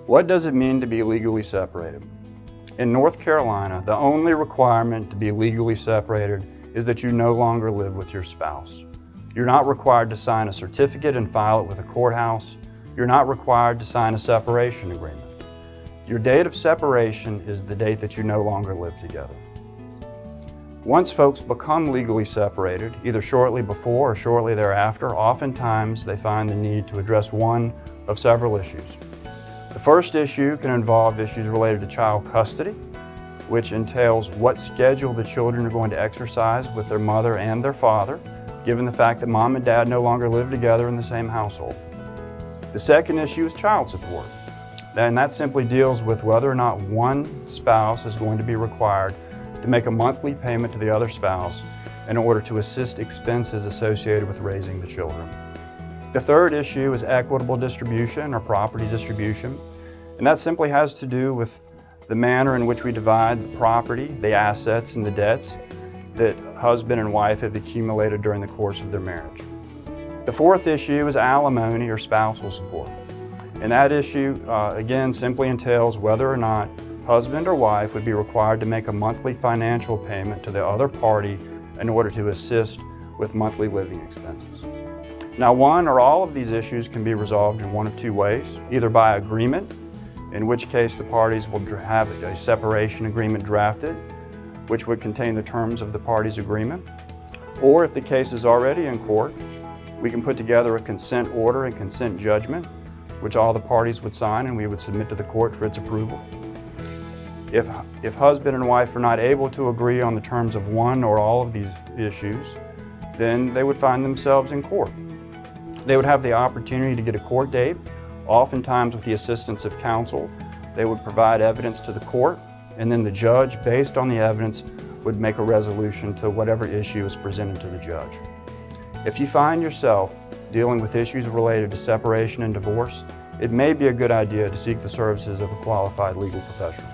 What does it mean to be legally separated? In North Carolina, the only requirement to be legally separated is that you no longer live with your spouse. You're not required to sign a certificate and file it with a courthouse. You're not required to sign a separation agreement. Your date of separation is the date that you no longer live together. Once folks become legally separated, either shortly before or shortly thereafter, oftentimes they find the need to address one of several issues. The first issue can involve issues related to child custody, which entails what schedule the children are going to exercise with their mother and their father, given the fact that mom and dad no longer live together in the same household. The second issue is child support, and that simply deals with whether or not one spouse is going to be required to make a monthly payment to the other spouse in order to assist expenses associated with raising the children. The third issue is equitable distribution or property distribution, and that simply has to do with the manner in which we divide the property, the assets, and the debts that husband and wife have accumulated during the course of their marriage. The fourth issue is alimony or spousal support, and that issue again simply entails whether or not husband or wife would be required to make a monthly financial payment to the other party in order to assist with monthly living expenses. Now, one or all of these issues can be resolved in one of two ways, either by agreement, in which case the parties will have a separation agreement drafted, which would contain the terms of the parties' agreement, or if the case is already in court, we can put together a consent order and consent judgment, which all the parties would sign and we would submit to the court for its approval. If husband and wife are not able to agree on the terms of one or all of these issues, then they would find themselves in court. They would have the opportunity to get a court date, oftentimes with the assistance of counsel. They would provide evidence to the court, and then the judge, based on the evidence, would make a resolution to whatever issue is presented to the judge. If you find yourself dealing with issues related to separation and divorce, it may be a good idea to seek the services of a qualified legal professional.